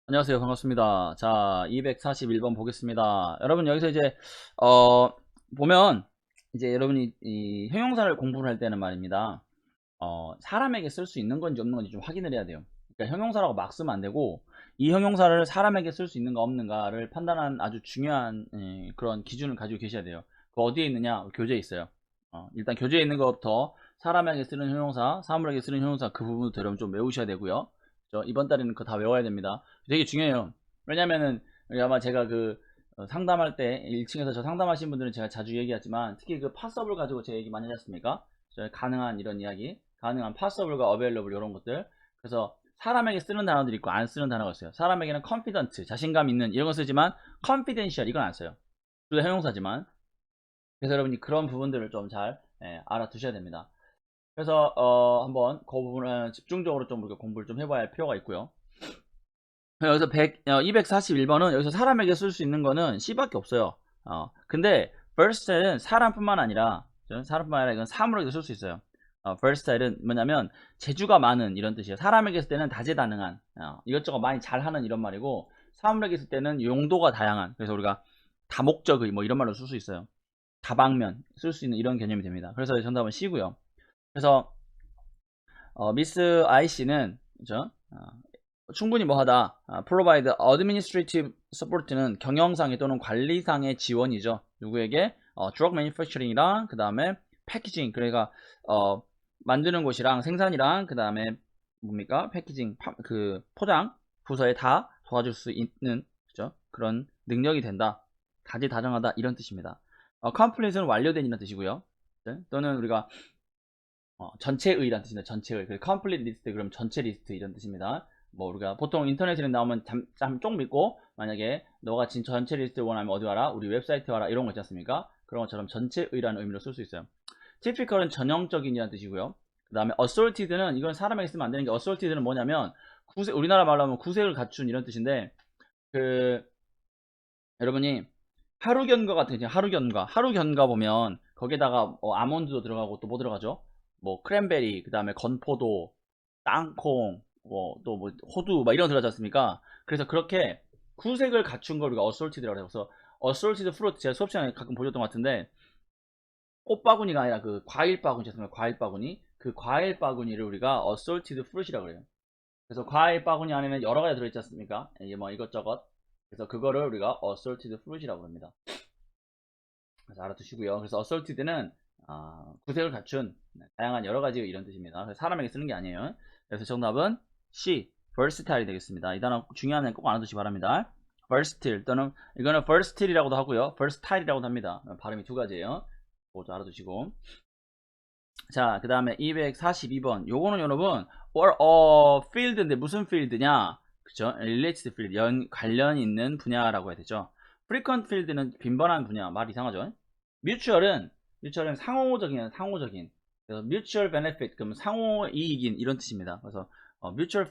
안녕하세요. 반갑습니다. 자, 241번 보겠습니다. 여러분, 여기서 이제, 어, 보면, 이제 여러분이 이 형용사를 공부를 할 때는 말입니다. 사람에게 쓸 수 있는 건지 없는 건지 좀 확인을 해야 돼요. 그러니까 형용사라고 막 쓰면 안 되고, 이 형용사를 사람에게 쓸 수 있는가 없는가를 판단한 아주 중요한 그런 기준을 가지고 계셔야 돼요. 그 어디에 있느냐? 교재에 있어요. 일단 교재에 있는 것부터 사람에게 쓰는 형용사, 사물에게 쓰는 형용사 그 부분도 여러분 좀 외우셔야 되고요. 이번 달에는 그거 다 외워야 됩니다. 되게 중요해요. 왜냐면은 아마 제가 상담할 때 1층에서 저 상담하신 분들은 제가 자주 얘기하지만 특히 그 파서블 가지고 제가 얘기 많이 하셨습니까? 가능한 이런 이야기, 가능한 파서블과 어베일러블 이런 것들. 그래서 사람에게 쓰는 단어들이 있고 안 쓰는 단어가 있어요. 사람에게는 confident, 자신감 있는 이런 거 쓰지만 confidential 이건 안 써요. 둘 다 형용사지만. 그래서 여러분이 그런 부분들을 좀 잘 알아두셔야 됩니다. 그래서 한번 그 부분을 집중적으로 좀 우리가 공부를 좀 해봐야 할 필요가 있고요. 여기서 241번은 여기서 사람에게 쓸 수 있는 거는 C밖에 없어요. 근데 versatil은 사람뿐만 아니라 이건 사물에게도 쓸 수 있어요. versatil은 뭐냐면 재주가 많은 이런 뜻이에요. 사람에게 쓸 때는 다재다능한, 이것저것 많이 잘하는 이런 말이고, 사물에게 쓸 때는 용도가 다양한. 그래서 우리가 다목적의 뭐 이런 말로 쓸 수 있어요. 다방면 쓸 수 있는 이런 개념이 됩니다. 그래서 정답은 C고요. 그래서 미스 아이씨는 그죠? 충분히 뭐하다. provide administrative support는 경영상의 또는 관리상의 지원이죠. 누구에게? drug manufacturing이랑 그 다음에 패키징, 그러니까 만드는 곳이랑 생산이랑 그 다음에 뭡니까? 패키징, 그 포장 부서에 다 도와줄 수 있는 그죠? 그런 능력이 된다. 다재다능하다 이런 뜻입니다. complete는 완료된 이런 뜻이고요. 네? 또는 우리가 전체의란 뜻입니다. 전체의. 그 complete list 그럼 전체 리스트 이런 뜻입니다. 뭐 우리가 보통 인터넷에 나오면 좀 믿고 만약에 너가 진 전체 리스트 원하면 어디 와라? 우리 웹사이트 와라 이런 거 있지 않습니까? 그런 것처럼 전체의라는 의미로 쓸 수 있어요. typical은 전형적인이라는 뜻이고요. 그 다음에 assorted는 이건 사람에게 쓰면 안 되는 게 assorted는 뭐냐면 우리나라 말로 하면 구색을 갖춘 이런 뜻인데 그 여러분이 하루견과 같은 하루견과 보면 거기다가 아몬드도 들어가고 또 뭐 들어가죠? 뭐 크랜베리, 그 다음에 건포도, 땅콩, 또 뭐 호두 막 이런 거 들어가지 않습니까? 그래서 그렇게 구색을 갖춘 걸 우리가 어솔티드라고 해요. 그래서 어솔티드 프루트 제가 수업 시간에 가끔 보셨던 것 같은데 꽃바구니가 아니라 그 과일 바구니 있습니다. 과일 바구니 그 과일 바구니를 우리가 어솔티드 프루트라고 해요. 그래서 과일 바구니 안에는 여러 가지 들어있지 않습니까? 이게 뭐 이것저것. 그래서 그거를 우리가 assorted fruit이라고 합니다. 그래서 알아두시고요. 그래서 assorted는 구색을 갖춘 다양한 여러 가지 이런 뜻입니다. 그래서 사람에게 쓰는 게 아니에요. 그래서 정답은 C, versatile이 되겠습니다. 이 단어 중요한 애꼭 알아두시기 바랍니다. versatile 또는 이거는 versatile이라고도 하고요. versatile이라고도 합니다. 발음이 두 가지예요. 그것도 알아두시고. 자, 그 다음에 242번. 요거는 여러분, field인데 무슨 field냐? 그쵸? related field, 관련 있는 분야라고 해야 되죠. frequent field는 빈번한 분야. 말 이상하죠? mutual은 상호적인. 그래서 mutual benefit, 그럼 상호 이익인 이런 뜻입니다. 그래서 mutual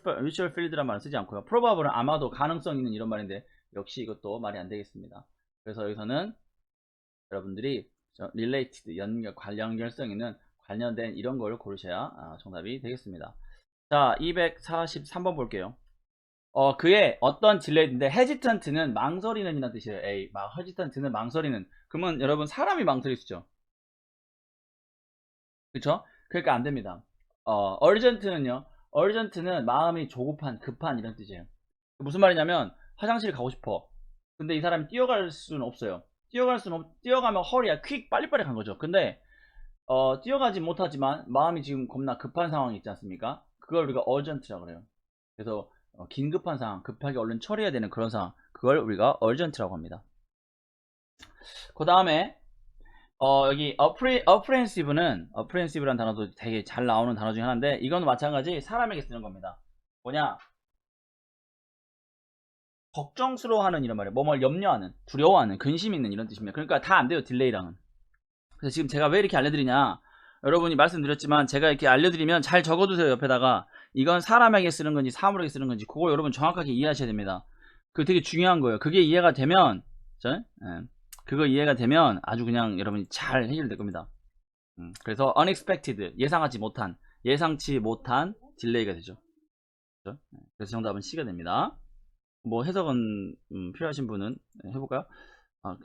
field란 말은 쓰지 않고요. probable은 아마도 가능성 있는 이런 말인데 역시 이것도 말이 안 되겠습니다. 그래서 여기서는 여러분들이 related, 관련결성 있는 관련된 이런 걸 고르셔야 정답이 되겠습니다. 자, 243번 볼게요. 그의 어떤 딜레이인데 hesitant는 망설이는 이란 뜻이에요. A, hesitant는 망설이는. 그러면 여러분 사람이 망설일 수 있죠. 그쵸? 그러니까 안 됩니다. urgent는 마음이 조급한, 급한 이런 뜻이에요. 무슨 말이냐면 화장실 가고 싶어. 근데 이 사람이 뛰어갈 수는 없어요. 뛰어가면 허리야 퀵 빨리빨리 간 거죠. 근데 뛰어가지 못하지만 마음이 지금 겁나 급한 상황이 있지 않습니까? 그걸 우리가 urgent라고 그래요. 그래서 긴급한 상황, 급하게 얼른 처리해야 되는 그런 상황, 그걸 우리가 urgent라고 합니다. 그 다음에 여기 apprehensive라는 단어도 되게 잘 나오는 단어 중에 하나인데 이건 마찬가지 사람에게 쓰는 겁니다. 뭐냐? 걱정스러워하는 이런 말이에요. 뭐뭘 염려하는, 두려워하는, 근심 있는 이런 뜻입니다. 그러니까 다 안 돼요, 딜레이랑은. 그래서 지금 제가 왜 이렇게 알려드리냐? 여러분이 말씀드렸지만 제가 이렇게 알려드리면 잘 적어두세요. 옆에다가 이건 사람에게 쓰는 건지 사물에게 쓰는 건지 그거 여러분 정확하게 이해하셔야 됩니다. 그거 되게 중요한 거예요. 그게 이해가 되면 그거 이해가 되면 아주 그냥 여러분이 잘 해결될 겁니다. 그래서 unexpected, 예상치 못한 딜레이가 되죠. 그래서 정답은 C가 됩니다. 뭐 해석은 필요하신 분은 해볼까요?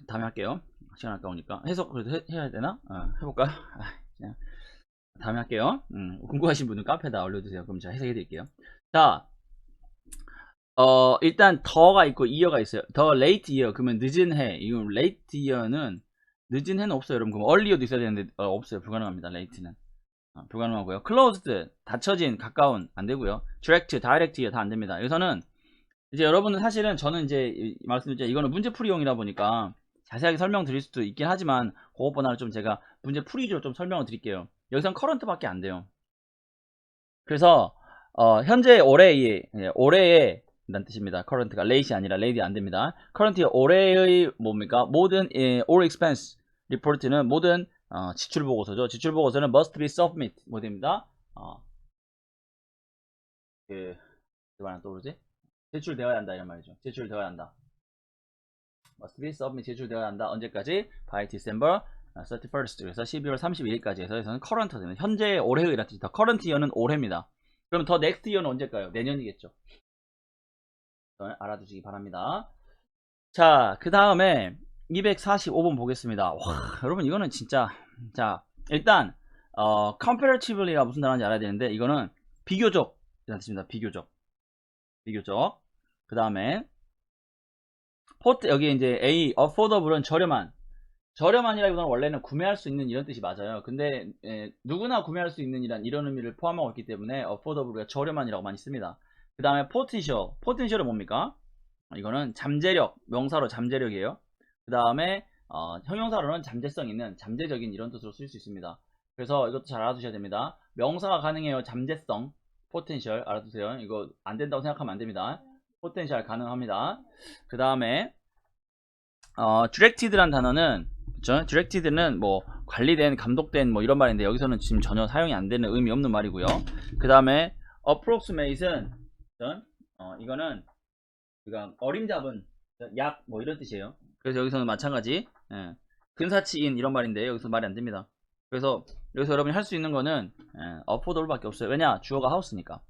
다음에 할게요. 시간 아까우니까 해석 그래도 해야 되나? 해볼까요? 그냥 다음에 할게요. 궁금하신 분은 카페에다 올려주세요. 그럼 제가 해석해 드릴게요. 자, 일단 더가 있고 이어가 있어요. 더 late year 그러면 늦은 해. 이거 late year는 늦은 해는 없어요. 여러분 그럼 earlier도 있어야 되는데 없어요. 불가능합니다. late는 불가능하고요. closed 닫혀진 가까운 안 되고요. direct direct 다 안 됩니다. 여기서는 이제 여러분은 사실은 저는 이제 말씀드렸죠. 이거는 문제풀이용이라 보니까 자세하게 설명드릴 수도 있긴 하지만 그것보다는 좀 제가 문제풀이 위주로 좀 설명을 드릴게요. 여기선 current밖에 안 돼요. 그래서 현재 올해의 라는 뜻입니다. current가 late이 아니라 late이 안 됩니다. current의 올해의 뭡니까? 모든 all expense report는 모든 지출 보고서죠. 지출 보고서는 must be submit 뭐 됩니다. 그 말은 떠오르지? 제출되어야 한다 이런 말이죠. 제출되어야 한다. must be submit 제출되어야 한다. 언제까지? by December 31st. 그래서 12월 31일까지 해서 여기서는 current 됩니다. 현재 올해의 라는 뜻이다. current year는 올해입니다. 그럼 더 next year는 언제일까요? 내년이겠죠. 알아두시기 바랍니다. 자, 그 다음에 245번 보겠습니다. 와, 여러분 이거는 진짜 자 일단 comparatively가 무슨 단어인지 알아야 되는데 이거는 비교적 이라는 뜻입니다. 비교적 그 다음에 여기 이제 A affordable은 저렴한이라기보다는 원래는 구매할 수 있는 이런 뜻이 맞아요. 근데 누구나 구매할 수 있는 이런 의미를 포함하고 있기 때문에 affordable가 저렴한이라고 많이 씁니다. 그 다음에 potential은 뭡니까? 이거는 잠재력, 명사로 잠재력이에요. 그 다음에 형용사로는 잠재성 있는, 잠재적인 이런 뜻으로 쓸 수 있습니다. 그래서 이것도 잘 알아두셔야 됩니다. 명사가 가능해요. 잠재성, potential 알아두세요. 이거 안 된다고 생각하면 안 됩니다. potential 가능합니다. 그 다음에 directed란 단어는 그쵸? directed는 뭐 관리된, 감독된 뭐 이런 말인데 여기서는 지금 전혀 사용이 안 되는 의미 없는 말이고요. 그 다음에 approximate은 이거는 그러니까 어림잡은 약 뭐 이런 뜻이에요. 그래서 여기서는 마찬가지 근사치인 이런 말인데 여기서 말이 안 됩니다. 그래서 여기서 여러분이 할 수 있는 거는 affordable밖에 없어요. 왜냐? 주어가 house니까.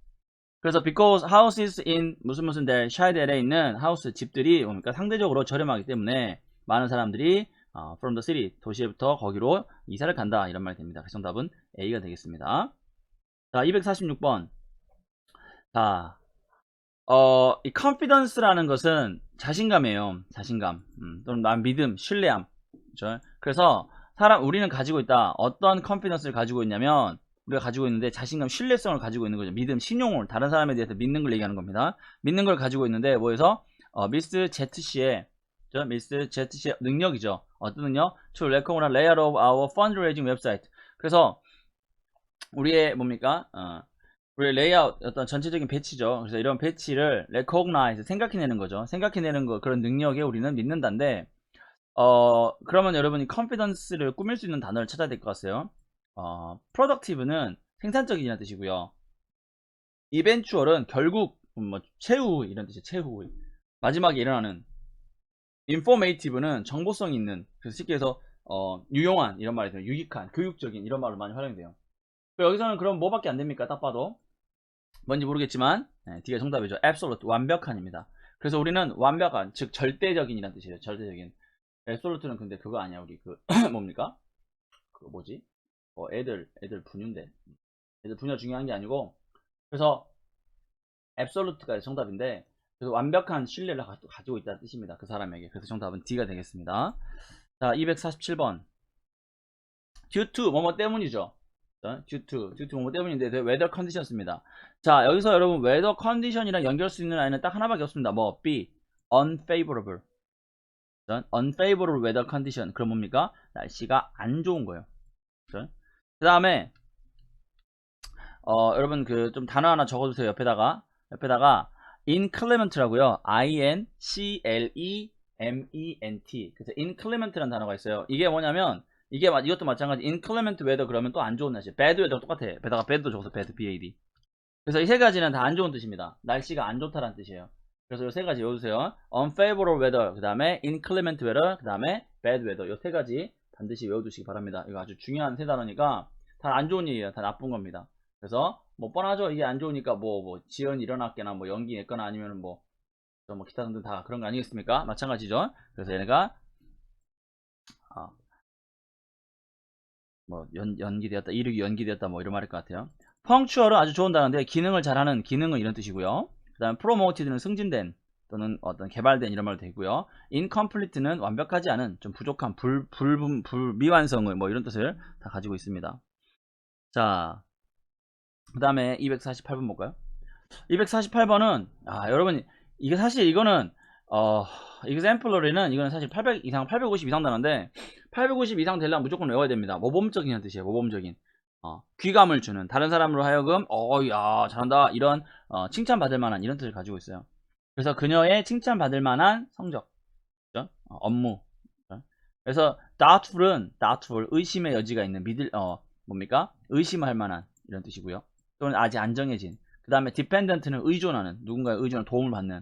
그래서 because houses in 무슨 델 샤이델에 있는 하우스 집들이 뭡니까 상대적으로 저렴하기 때문에 많은 사람들이 from the city 도시에부터 거기로 이사를 간다 이런 말이 됩니다. 그래서 정답은 A가 되겠습니다. 자 246번 자 이 confidence라는 것은 자신감이에요. 자신감 또는 믿음, 신뢰함 그렇죠? 그래서 우리는 가지고 있다. 어떤 confidence를 가지고 있냐면 우리가 가지고 있는데 자신감, 신뢰성을 가지고 있는 거죠. 믿음, 신용을 다른 사람에 대해서 믿는 걸 얘기하는 겁니다. 믿는 걸 가지고 있는데 뭐해서 미스 제트씨의 능력이죠. 어떤 능력? To recognize layout of our fundraising website. 그래서 우리의 뭡니까? 우리의 레이아웃 어떤 전체적인 배치죠. 그래서 이런 배치를 recognize 생각해내는 거죠. 생각해내는 거 그런 능력에 우리는 믿는다인데 그러면 여러분이 confidence를 꾸밀 수 있는 단어를 찾아야 될 것 같아요. productive는 생산적이라는 뜻이고요. eventual은 결국 뭐 최후 이런 뜻이에요. 최후 마지막에 일어나는 informative는 정보성 있는 그래서 쉽게 해서 유용한 이런 말이 돼요. 유익한, 교육적인 이런 말로 많이 활용돼요. 여기서는 그럼 뭐밖에 안 됩니까? 딱 봐도 뭔지 모르겠지만 D가 정답이죠. absolute 완벽한입니다. 그래서 우리는 완벽한 즉 절대적인 이란 뜻이에요. 절대적인 absolute는 근데 그거 아니야. 우리 그 뭡니까? 그거 뭐지? 애들 분유인데 애들 분유 중요한 게 아니고 그래서 absolute가 정답인데 그래서 완벽한 신뢰를 가지고 있다는 뜻입니다. 그 사람에게. 그래서 정답은 D가 되겠습니다. 자 247번 due to 뭐뭐 때문이죠. due to 뭐뭐 때문인데 weather conditions입니다. 자 여기서 여러분 weather condition이랑 연결할 수 있는 아이는 딱 하나밖에 없습니다. 뭐 B unfavorable unfavorable weather condition 그럼 뭡니까? 날씨가 안 좋은 거예요. 그 다음에 여러분 그 좀 단어 하나 적어주세요. 옆에다가 inclement라고요. inclement 그래서 inclement라는 단어가 있어요. 이게 뭐냐면 이것도 마찬가지 inclement weather 그러면 또 안 좋은 날씨 bad weather 똑같아. 배다가 bad도 적어서 bad bad 그래서 이 세 가지는 다 안 좋은 뜻입니다. 날씨가 안 좋다라는 뜻이에요. 그래서 이 세 가지 외워주세요. unfavorable weather 그 다음에 inclement weather 그 다음에 bad weather 이 세 가지 반드시 외워두시기 바랍니다. 이거 아주 중요한 세 단어니까 다 안 좋은 일이에요. 다 나쁜 겁니다. 그래서 뭐 뻔하죠. 이게 안 좋으니까 뭐 지연이 일어났거나 뭐 연기 냈거나 아니면 뭐 뭐 기타 등등 다 그런 거 아니겠습니까? 마찬가지죠. 그래서 얘네가 뭐 연기되었다, 이륙이 연기되었다, 뭐 이런 말일 것 같아요. 펑추얼은 아주 좋은 단어인데 기능을 잘하는, 기능은 이런 뜻이고요. 그 다음 프로모티드는 승진된 또는 어떤 개발된 이런 말도 되고요. 인컴플리트는 완벽하지 않은, 좀 부족한, 미완성을 뭐 이런 뜻을 다 가지고 있습니다. 자, 그 다음에 248번 볼까요? 248번은 여러분 이게 사실 이거는 exemplary는 이거는 사실 800 이상 850 이상 단어인데 850 이상 되려면 무조건 외워야 됩니다. 모범적인 뜻이에요. 모범적인 귀감을 주는, 다른 사람으로 하여금 야 잘한다 이런 칭찬받을 만한 이런 뜻을 가지고 있어요. 그래서 그녀의 칭찬받을 만한 성적, 그렇죠? 업무. 그렇죠? 그래서 doubtful 의심의 여지가 있는, 뭡니까? 의심할 만한 이런 뜻이고요. 또는 아직 안 정해진. 그 다음에 dependent는 의존하는, 누군가의 의존을 도움을 받는.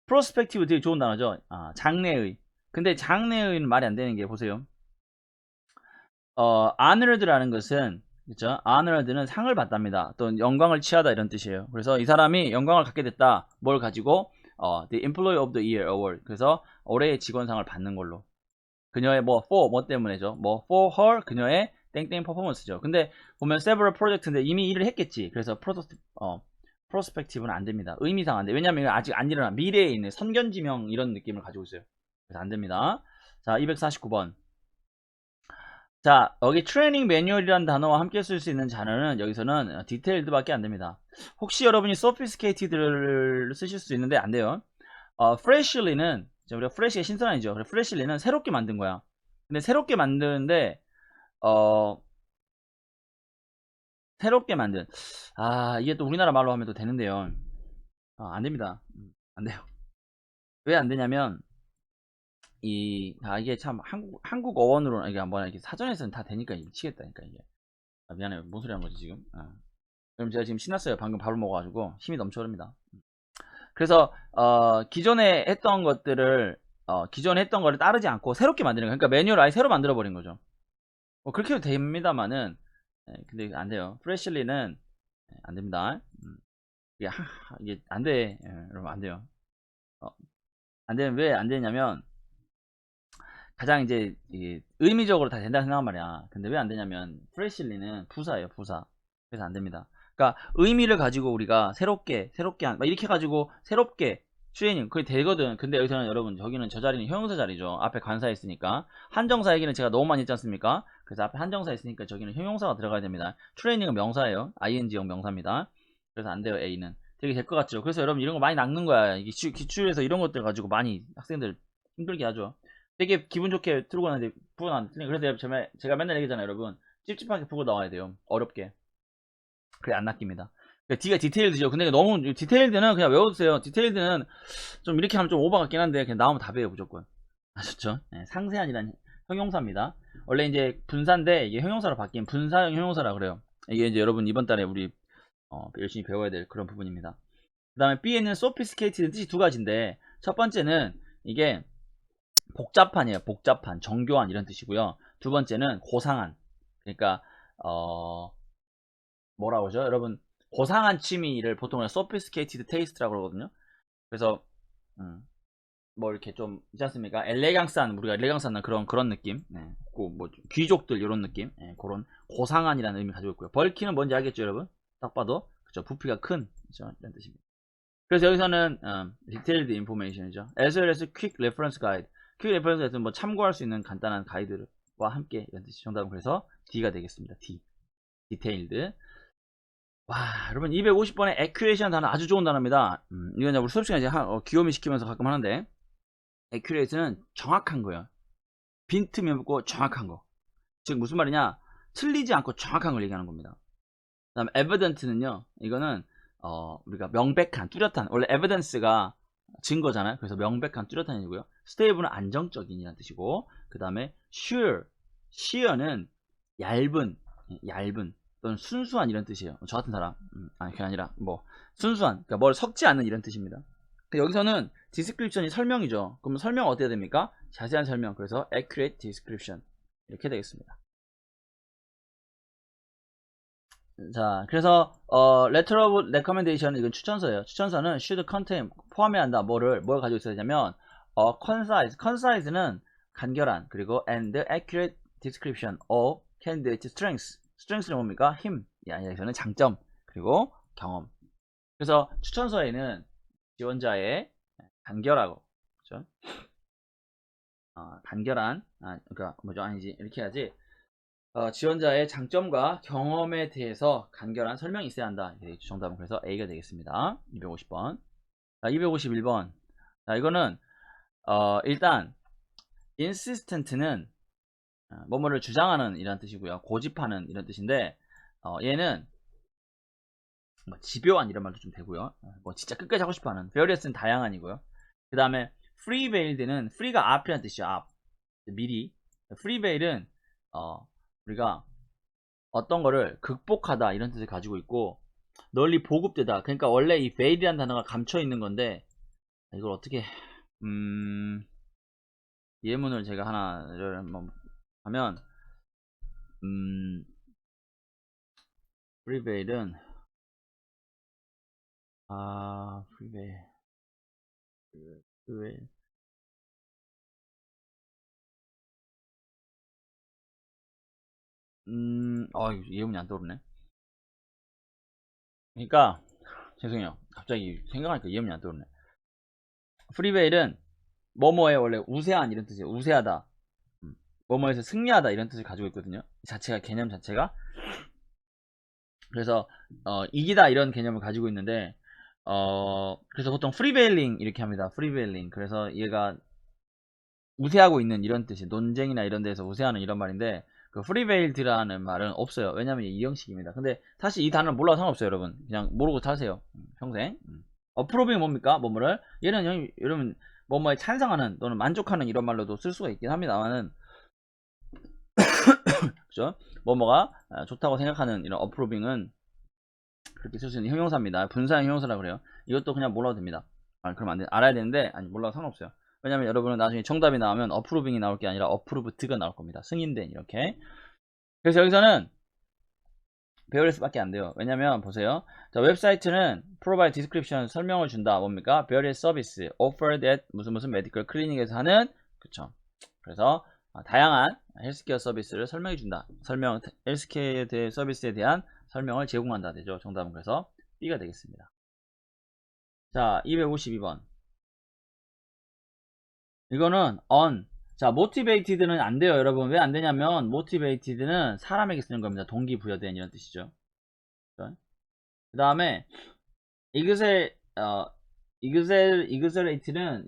prospective 되게 좋은 단어죠. 장래의. 근데 장래의는 말이 안 되는 게, 보세요. honored라는 것은, 그렇죠? honored는 상을 받답니다. 또 영광을 취하다 이런 뜻이에요. 그래서 이 사람이 영광을 갖게 됐다. 뭘 가지고? The Employee of the Year Award. 그래서 올해의 직원상을 받는 걸로. 그녀의 뭐 때문에죠. for her, 그녀의 땡땡 퍼포먼스죠. 근데 보면 several project인데 이미 일을 했겠지. 그래서 prospective는 안 됩니다. 의미상 안 돼. 왜냐면 아직 안 일어난 미래에 있는 선견지명 이런 느낌을 가지고 있어요. 그래서 안 됩니다. 자, 249번. 자, 여기 트레이닝 매뉴얼이라는 단어와 함께 쓸 수 있는 단어는 여기서는 디테일드밖에 안 됩니다. 혹시 여러분이 sophisticated를 쓰실 수 있는데 안 돼요. freshly는 우리가 fresh가 신선한이죠. freshly는 새롭게 만든 거야. 근데 새롭게 만드는데 새롭게 만든, 이게 또 우리나라 말로 하면 또 되는데요. 안 됩니다. 안 돼요. 왜 안 되냐면 이게 참 한국 어원으로 이게 뭐야, 이게 사전에서는 다 되니까 미치겠다니까 이게. 미안해요. 뭔 소리 하는 거지 지금? 그럼 제가 지금 신났어요. 방금 밥을 먹어가지고 힘이 넘쳐 흐릅니다. 그래서 기존에 했던 것들을 기존에 했던 거를 따르지 않고 새롭게 만드는 거예요. 그러니까 매뉴얼 아예 새로 만들어 버린 거죠. 그렇게 해도 됩니다만은, 근데 안 돼요. 프레실리는 안 됩니다. 이게 안 돼. 여러분 안 돼요. 안 되면 왜 안 되냐면, 가장 이제 의미적으로 다 된다 생각한 말이야. 근데 왜 안 되냐면 프레실리는 부사예요, 부사. 그래서 안 됩니다. 그러니까 의미를 가지고 우리가 새롭게 막 이렇게 가지고 새롭게 트레이닝 그게 되거든. 근데 여기서는 여러분, 저기는 저 자리는 형용사 자리죠. 앞에 관사 있으니까. 한정사 얘기는 제가 너무 많이 했지 않습니까? 그래서 앞에 한정사 있으니까 저기는 형용사가 들어가야 됩니다. 트레이닝은 명사예요. ing형 명사입니다. 그래서 안 돼요. A는 되게 될 것 같죠. 그래서 여러분 이런 거 많이 낚는 거야. 이게 기출에서 이런 것들 가지고 많이 학생들 힘들게 하죠. 되게 기분 좋게 들고 나는데 푸고 나는데, 그래서 제가 맨날 얘기하잖아요. 여러분 찝찝하게 푸고 나와야 돼요. 어렵게. 그래 안 낚입니다. D가 디테일드죠. 근데 너무 디테일드는 그냥 외워두세요. 디테일드는 좀 이렇게 하면 좀 오버 같긴 한데 그냥 나오면 답이에요 무조건. 아셨죠? 네, 상세한이란 형용사입니다. 원래 이제 분사인데 이게 형용사로 바뀐 분사형 형용사라 그래요. 이게 이제 여러분 이번 달에 우리 열심히 배워야 될 그런 부분입니다. 그 다음에 B에는 sophisticated 뜻이 두 가지인데, 첫 번째는 이게 복잡한이에요. 복잡한, 정교한 이런 뜻이고요. 두 번째는 고상한. 그러니까 뭐라고 하죠? 여러분 고상한 취미를 보통 sophisticated taste라고 그러거든요. 그래서 뭐 이렇게 좀 있지 않습니까? 엘레강스한, 우리가 엘레강스한 그런 느낌. 네. 뭐 귀족들 이런 느낌. 네. 그런 고상한이라는 의미 가지고 있고요. 벌키는 뭔지 알겠죠, 여러분? 딱 봐도 그죠? 부피가 큰, 그죠? 이런 뜻입니다. 그래서 여기서는 detailed information이죠. as well as quick reference guide. quick reference guide는 뭐 참고할 수 있는 간단한 가이드와 함께 이런 뜻이. 정답은 그래서 D가 되겠습니다. D. detailed. 와, 여러분 250번의 accurate이라는 단어 아주 좋은 단어입니다. 이건 우리 수업 시간에 귀요미 시키면서 가끔 하는데, accurate는 정확한 거예요. 빈틈이 없고 정확한 거. 즉 무슨 말이냐? 틀리지 않고 정확한 걸 얘기하는 겁니다. 그 다음에 evident는요, 이거는 우리가 명백한, 뚜렷한, 원래 evidence가 증거잖아요. 그래서 명백한, 뚜렷한 이고요. stable는 안정적인이라는 뜻이고, 그 다음에 sure는 얇은 또는 순수한 이런 뜻이에요. 저 같은 사람, 그게 아니라 뭐 순수한, 그러니까 뭘 섞지 않는 이런 뜻입니다. 여기서는 description이 설명이죠. 그럼 설명 어떻게 됩니까? 자세한 설명. 그래서 accurate description 이렇게 되겠습니다. 자, 그래서 letter of recommendation 이건 추천서예요. 추천서는 should contain 포함해야 한다. 뭘 가지고 있어야 되냐면 concise는 간결한 그리고 and accurate description of candidate strengths. strengths는 뭡니까? 힘. 여기서는 장점 그리고 경험. 그래서 추천서에는 지원자의 간결하고 그렇죠? 간결한 그러니까 뭐죠? 아니지 이렇게 해야지. 지원자의 장점과 경험에 대해서 간결한 설명이 있어야 한다. 정답은 그래서 A가 되겠습니다. 250번. 자, 251번. 자, 이거는 일단 insistent는 뭐뭐를 주장하는 이런 뜻이고요. 고집하는 이런 뜻인데 얘는 뭐 집요한 이런 말도 좀 되고요. 뭐 진짜 끝까지 하고 싶어하는 various는 다양한이고요. 그 다음에 free-veiled는 free가 앞이라는 뜻이죠. 앞 미리 free-veil은 우리가 어떤 거를 극복하다 이런 뜻을 가지고 있고 널리 보급되다 그러니까 원래 이 veil이라는 단어가 감춰 있는 건데 이걸 어떻게 예문을 제가 하나를 한번 하면 free-veil은 free-veil 예문이 안 떠오르네. 그러니까 죄송해요. 갑자기 생각하니까 예문이 안 떠오르네. 프리베일은 뭐뭐에 원래 우세한 이런 뜻이에요. 우세하다. 뭐뭐에서 승리하다 이런 뜻을 가지고 있거든요. 자체가 개념 자체가. 그래서 이기다 이런 개념을 가지고 있는데 그래서 보통 프리베일링 이렇게 합니다. 프리베일링. 그래서 얘가 우세하고 있는 이런 뜻이 논쟁이나 이런 데서 우세하는 이런 말인데 그 프리베일드라는 말은 없어요. 왜냐면 이 형식입니다. 근데 사실 이 단어는 몰라도 상관없어요, 여러분. 그냥 모르고 타세요. 평생. 어프로빙이 뭡니까? 뭐뭐를 얘는 여러분 뭐뭐에 찬성하는 또는 만족하는 이런 말로도 쓸 수가 있긴 합니다만은 그죠? 뭐뭐가 좋다고 생각하는 이런 어프로빙은 그렇게 쓸 수 있는 형용사입니다. 분사형 형용사라고 그래요. 이것도 그냥 몰라도 됩니다. 그럼 안 돼. 알아야 되는데 아니 몰라도 상관없어요. 왜냐면 여러분은 나중에 정답이 나오면 어프로빙이 나올 게 아니라 어프루브드가 나올 겁니다. 승인된 이렇게. 그래서 여기서는 베어리스밖에 안 돼요. 왜냐면 보세요. 자, 웹사이트는 provide description 설명을 준다. 뭡니까? various service offered at 무슨 medical clinic에서 하는 그쵸. 그래서 다양한 헬스케어 서비스를 설명해 준다. 헬스케어 서비스에 대한 설명을 제공한다. 되죠. 정답은 그래서 B가 되겠습니다. 자, 252번. 이거는 on. 자, motivated는 안 돼요, 여러분. 왜 안 되냐면 motivated는 사람에게 쓰는 겁니다. 동기부여된 이런 뜻이죠. 그 다음에 exaggerate는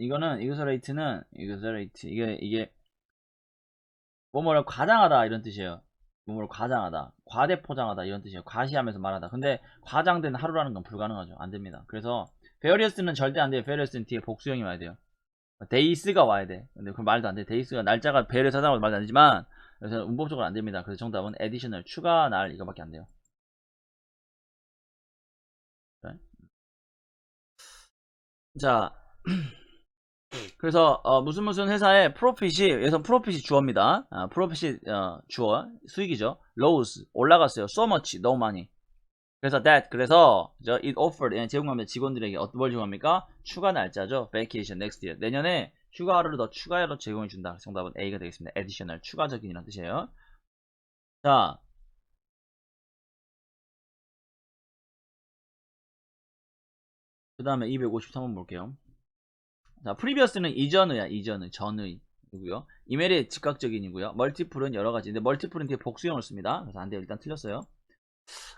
이게 뭐뭐를 과장하다 이런 뜻이에요. 뭐뭐를 과장하다, 과대포장하다 이런 뜻이에요. 과시하면서 말하다. 근데 과장된 하루라는 건 불가능하죠. 안 됩니다. 그래서 various는 절대 안 돼요. various는 뒤에 복수형이 와야 돼요. 데이스가 와야 돼. 근데 그 말도 안 돼. 데이스가 날짜가 배를 사장으로 말도 안 되지만 그래서 문법적으로 안 됩니다. 그래서 정답은 additional 추가 날 이거밖에 안 돼요. 네? 자, 그래서 무슨 회사의 프로핏이 여기서 프로핏이 주어입니다. 프로핏이 주어 수익이죠. rose 올라갔어요. so much 너무 많이. 그래서 그래서 it offered 제공합니다. 직원들에게 뭘 제공합니까? 추가 날짜죠. vacation next year 내년에 휴가 하루를 더 추가로 제공해 준다. 정답은 A가 되겠습니다. additional 추가적인 이란 뜻이에요. 자, 그 다음에 253번 볼게요. 자, previous는 이전의 전의이고요. 이메일이 즉각적인이고요. multiple은 여러 가지. 근데 multiple은 뒤에 복수형을 씁니다. 그래서 안 돼요. 일단 틀렸어요.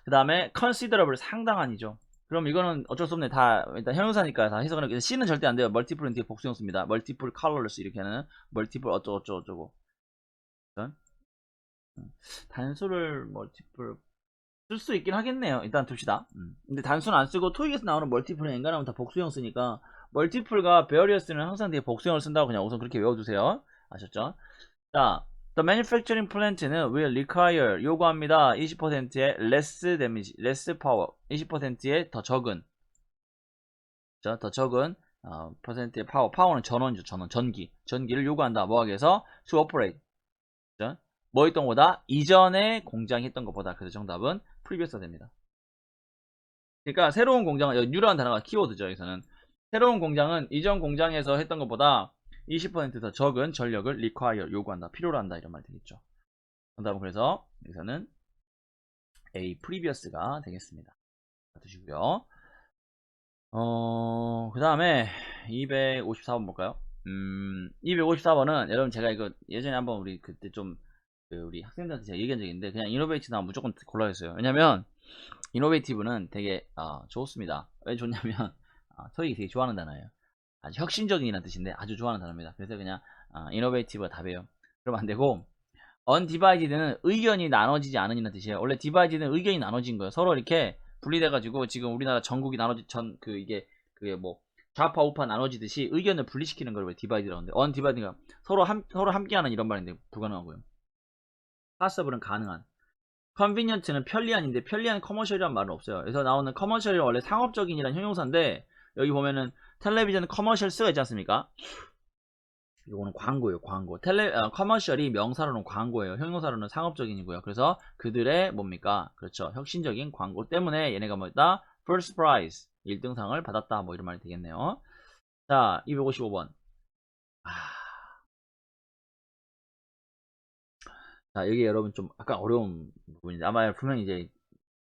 그 다음에 considerable 상당한이죠. 그럼 이거는 어쩔 수 없네. 다 일단 형용사니까 다 해석을 하겠습니다. C는 절대 안 돼요. multiple은 뒤에 복수형 씁니다. multiple colors 이렇게 하는 multiple 어쩌고 단수를 multiple 쓸 수 있긴 하겠네요. 일단 둡시다. 근데 단수는 안 쓰고 토익에서 나오는 멀티플은 엔간하면 다 복수형 쓰니까 멀티플과 베어리어스는 항상 뒤에 복수형을 쓴다고 그냥 우선 그렇게 외워두세요. 아셨죠? 자, the manufacturing plant는 will require 요구합니다. 20%의 less damage, less power, 20%의 더 적은 더 적은 퍼센트의 파워는 전원이죠. 전기를 요구한다. 뭐하기 위해서 to operate 뭐 했던 거보다 이전에 공장이 했던 것보다. 그래서 정답은 previous가 됩니다. 그러니까 새로운 공장은 여기 new라는 단어가 키워드죠. 여기서는 새로운 공장은 이전 공장에서 했던 것보다 20%더 적은 전력을 require 요구한다, 필요로 한다 이런 말이 되겠죠. 정답은 그래서 여기서는 A previous가 되겠습니다. 두시고요. 그 다음에 254번 볼까요? 254번은 여러분 제가 이거 예전에 한번 우리 그때 좀 우리 학생들한테 제가 얘기한 적이 있는데 그냥 이노베이티브 나오면 무조건 골라야겠어요. 왜냐면 이노베이티브는 되게 좋습니다. 왜 좋냐면 토익이 되게 좋아하는 단어예요. 아주 혁신적인이라는 뜻인데 아주 좋아하는 단어입니다. 그래서 그냥 이노베이티브가 답이에요. 그러면 안 되고 undivided는 의견이 나눠지지 않은이라는 뜻이에요. 원래 divided는 의견이 나눠진 거예요. 서로 이렇게 분리돼가지고 지금 우리나라 전국이 나눠지 그게 뭐 좌파 우파 나눠지듯이 의견을 분리시키는 걸 왜 divided라고 하는데 undivided가 서로 함께하는 이런 말인데 불가능하고요. possible은 가능한. convenient는 편리한인데 편리한 commercial이란 말은 없어요. 그래서 나오는 commercial이 원래 상업적인이란 형용사인데 여기 보면은 텔레비전 commercials가 있지 않습니까? 이거는 광고예요, 광고. 커머셜이 명사로는 광고예요. 형용사로는 상업적인이고요. 그래서 그들의 뭡니까? 그렇죠. 혁신적인 광고 때문에 얘네가 뭐였다? First prize. 1등상을 받았다. 뭐 이런 말이 되겠네요. 자, 255번. 자, 여기 여러분 좀 약간 어려운 부분인데 아마 분명히 이제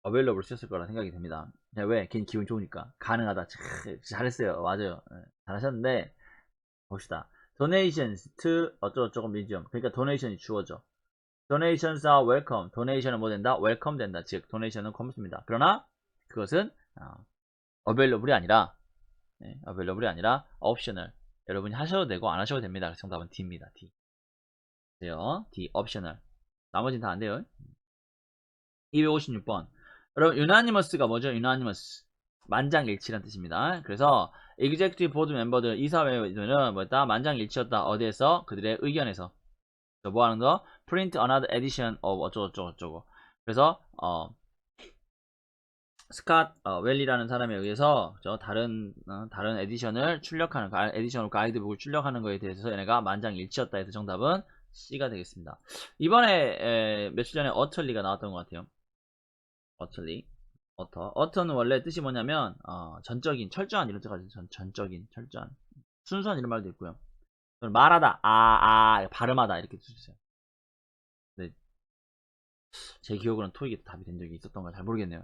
available 쓰였을 거라 생각이 됩니다. 왜? 괜히 기분 좋으니까. 가능하다. 잘했어요. 맞아요. 잘하셨는데 봅시다. donations to 어쩌고저쩌고 medium. 그러니까 donation이 주어져. donations are welcome. donation은 뭐 된다? welcome 된다. 즉 donation은 com습니다. 그러나 그것은 available이 아니라 available이 아니라 optional. 여러분이 하셔도 되고 안 하셔도 됩니다. 그래서 정답은 D입니다. D. 돼요. D optional. 나머지는 다 안 돼요. 256번. 여러분 unanimous가 뭐죠? unanimous. 만장일치란 뜻입니다. 그래서 executive board 멤버들 이사회들은 뭐였다? 만장일치였다. 어디에서? 그들의 의견에서. 뭐 하는 거? print another edition of 어쩌고저쩌고. 그래서 스캇 웰리라는 사람에 의해서 다른 에디션을 출력하는 에디션 가이드북을 출력하는 거에 대해서 얘네가 만장일치였다 해서 정답은 C가 되겠습니다. 이번에 며칠 전에 어털리가 나왔던 것 같아요. 어털리. 어터는 원래 뜻이 뭐냐면 전적인, 철저한 이런 뜻가지고 전적인, 철저한, 순수한 이런 말도 있고요. 말하다, 발음하다 이렇게 뜻이 있어요. 네. 제 기억으로는 토익에 답이 된 적이 있었던 걸 잘 모르겠네요.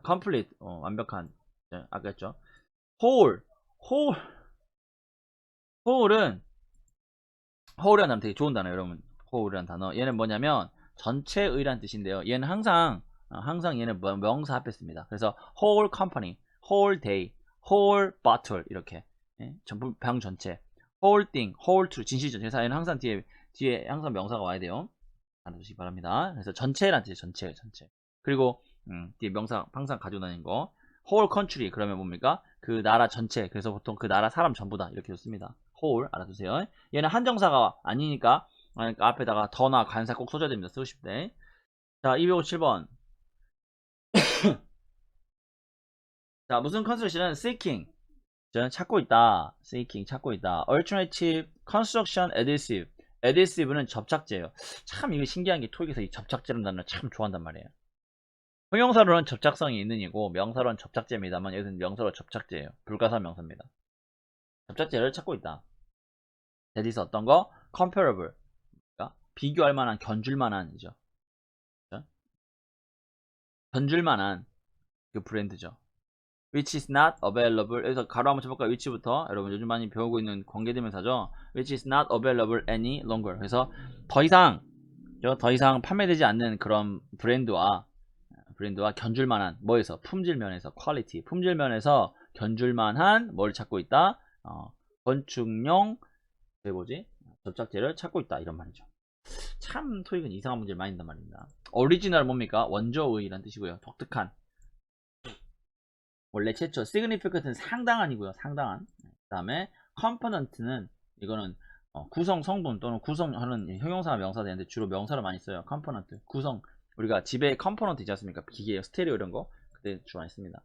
complete, 완벽한. 네, 아까 했죠. whole은 whole이라는 단어 되게 좋은 단어예요, 여러분. whole이라는 단어. 얘는 뭐냐면 전체의란 뜻인데요. 얘는 항상 얘는 명사 앞에 씁니다. 그래서 whole company, whole day, whole bottle 이렇게 전부 병 전체, whole thing, whole truth 진실전. 그래서 얘는 항상 뒤에 항상 명사가 와야 돼요. 알아두시기 바랍니다. 그래서 전체란 뜻이에요. 전체. 그리고 뒤에 명사 항상 가지고 다니는 거. whole country 그러면 뭡니까? 그 나라 전체. 그래서 보통 그 나라 사람 전부다 이렇게 씁니다. whole 알아두세요. 얘는 한정사가 아니니까 앞에다가 더나 관사 꼭 써줘야 됩니다. 쓰고 싶을 때. 자, 257번. 자, 무슨 컨스트럭션은 seeking. 저는 찾고 있다. seeking 찾고 있다. alternative construction adhesive. adhesive는 접착제예요. 참 이거 신기한 게 토익에서 이 접착제라는 단어를 참 좋아한단 말이에요. 형용사로는 접착성이 있는 이고 명사로는 접착제입니다만 여기서는 명사로 접착제예요. 불가사 명사입니다. 접착제를 찾고 있다. that is 어떤 거? comparable. 그러니까 비교할 만한, 견줄 만한이죠. 그렇죠? 견줄 만한 그 브랜드죠. which is not available. 여기서 가로 한번 쳐볼까요? which부터 여러분 요즘 많이 배우고 있는 관계대명사죠. which is not available any longer. 그래서 더 이상 판매되지 않는 그런 브랜드와 견줄만한 뭐에서? 품질 면에서 퀄리티, 품질 면에서 견줄만한 뭘 찾고 있다? 건축용 접착제를 찾고 있다 이런 말이죠. 참 토익은 이상한 문제를 많이 낸단 말입니다. 오리지널 뭡니까? 원조의라는 뜻이고요. 독특한. 원래 최초. significant는 상당한이고요. 상당한. 그 다음에 component는 이거는 구성 성분 또는 구성하는 형용사 명사 되는데 주로 명사로 많이 써요. component 구성. 우리가 집에 컴포넌트 있지 않습니까? 기계, 스테레오 이런 거 그때 주로 많이 씁니다.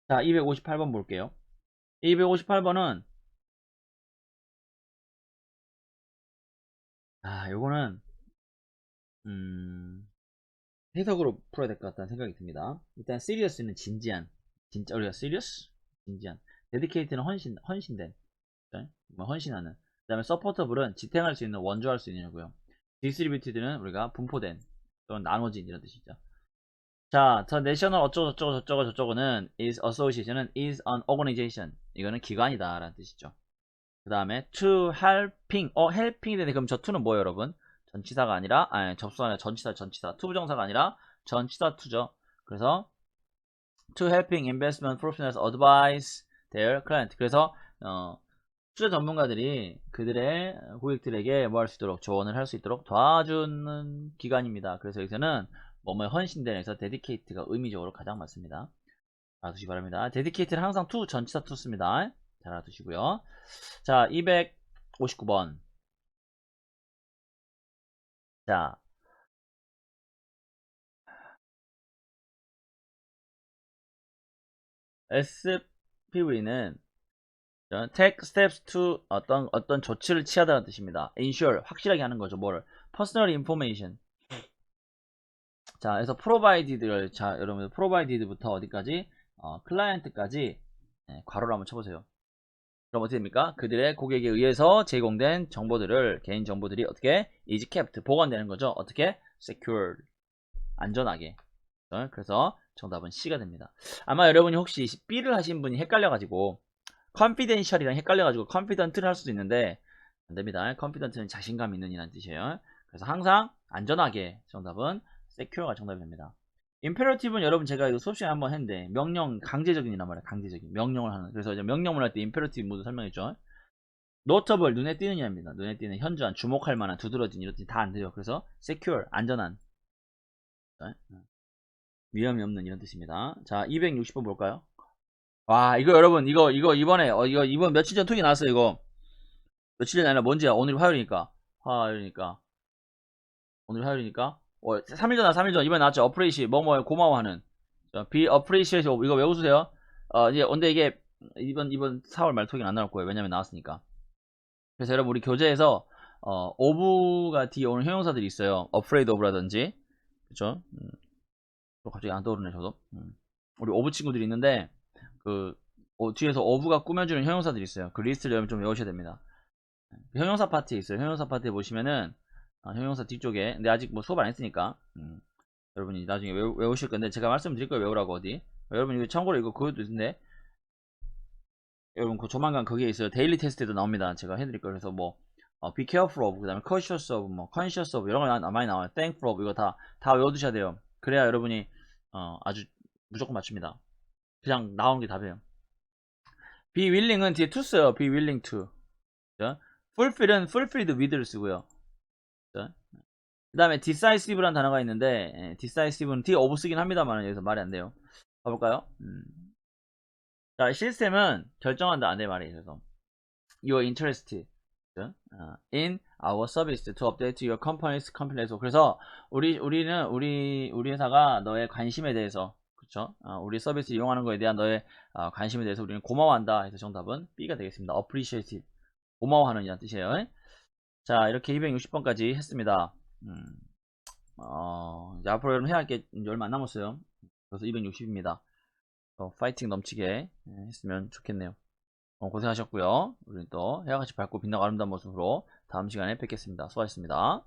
자, 258번 볼게요. 258번은 요거는 해석으로 풀어야 될 것 같다는 생각이 듭니다. 일단 serious는 진지한, 진짜 우리가 serious? 진지한. dedicate는 헌신된, 헌신하는. 그 다음에 supportable은 지탱할 수 있는, 원조할 수 있느냐고요. distributed는 우리가 분포된 또는 나눠진 이런 뜻이죠. 자, the national 어쩌고저쩌고는 is association은 is an organization. 이거는 기관이다 라는 뜻이죠. 그 다음에 to helping, helping이 되는데 그럼 저 to는 뭐예요 여러분? 전치사가 아니라, 접수가 아니라 전치사. to 부정사가 아니라 전치사 to죠. 그래서 to helping investment professionals advise their client. 그래서 투자 전문가들이 그들의 고객들에게 뭐 할 수 있도록, 조언을 할 수 있도록 도와주는 기관입니다. 그래서 여기서는 뭐뭐에 헌신된에서 dedicate가 의미적으로 가장 맞습니다. 알아두시기 바랍니다. dedicate는 항상 to, 전치사 to 씁니다. 잘 알아두시고요. 자, 259번. 자, SPV는 take steps to 어떤 조치를 취하다는 뜻입니다. ensure, 확실하게 하는 거죠. 뭐를? personal information. 자, 그래서 provided를, 자, 여러분, provided부터 어디까지? 클라이언트까지, 괄호를 한번 쳐보세요. 그럼 어떻게 됩니까? 그들의 고객에 의해서 제공된 정보들을, 개인 정보들이 어떻게? is kept, 보관되는 거죠. 어떻게? secured, 안전하게. 그래서 정답은 C가 됩니다. 아마 여러분이 혹시 B를 하신 분이 헷갈려가지고, confidential이랑 헷갈려가지고 confident를 할 수도 있는데, 안됩니다. confident는 자신감 있는 이라는 뜻이에요. 그래서 항상 안전하게, 정답은 secure가 정답이 됩니다. imperative는 여러분 제가 이거 수업 시간에 한번 했는데, 명령, 강제적인이란 말이에요. 강제적인. 명령을 하는. 그래서 이제 명령을 할 때 imperative 모두 설명했죠. notable, 눈에 띄느냐입니다. 눈에 띄는, 현저한, 주목할 만한, 두드러진, 이런 뜻이 다 안 돼요. 그래서 secure, 안전한. 위험이 없는 이런 뜻입니다. 자, 260번 볼까요? 와, 이거 여러분, 이거 이번에, 이번 며칠 전 톡이 나왔어요, 이거. 며칠 전이 아니라 뭔지야. 오늘 화요일이니까. 오늘 화요일이니까. 3일 전, 3일 전. 이번에 나왔죠. appreciate, 뭐뭐 고마워하는. be appreciate, 이거 왜 웃으세요? 이제, 근데 이게, 이번 4월 말 톡이 안 나올 거예요. 왜냐면 나왔으니까. 그래서 여러분, 우리 교재에서, of가 뒤에 오는 형용사들이 있어요. afraid of라든지. 그쵸? 갑자기 안 떠오르네, 저도. 우리 of 친구들이 있는데, 뒤에서 of가 꾸며주는 형용사들이 있어요. 그 리스트를 여러분 좀 외우셔야 됩니다. 형용사 파트에 있어요. 형용사 파트에 보시면은, 형용사 뒤쪽에, 근데 아직 뭐 수업 안 했으니까, 여러분이 나중에 외우실 건데, 제가 말씀드릴 거예요. 외우라고 어디. 여러분, 이거 참고로 이거 그것도 있는데, 여러분, 조만간 거기에 있어요. 데일리 테스트에도 나옵니다. 제가 해드릴 거예요. 그래서 뭐, be careful of, 그 다음에 cautious of, 뭐, conscious of, 이런 거 많이 나와요. thankful of, 이거 다 외워두셔야 돼요. 그래야 여러분이, 아주 무조건 맞춥니다. 그냥 나오는 게 답이에요. be willing은 뒤에 to 써요. be willing to. fulfill은 fulfilled with를 쓰고요. 그 다음에 decisive라는 단어가 있는데, decisive는 뒤에 of 쓰긴 합니다만 여기서 말이 안 돼요. 가볼까요? 자, 시스템은 결정한다 안 돼 말이에요. 그래서 your interest in our service to update your company's compliance. 그래서 우리 회사가 너의 관심에 대해서, 그쵸? 우리 서비스 이용하는 거에 대한 너의 관심에 대해서 우리는 고마워한다. 해서 정답은 B가 되겠습니다. appreciate, 고마워하는 이란 뜻이에요. 자, 이렇게 260번까지 했습니다. 이제 앞으로 여러분 해야 할 게 얼마 안 남았어요. 그래서 260입니다. 파이팅 넘치게 했으면 좋겠네요. 고생하셨고요. 우리 또 해와같이 밝고 빛나고 아름다운 모습으로 다음 시간에 뵙겠습니다. 수고하셨습니다.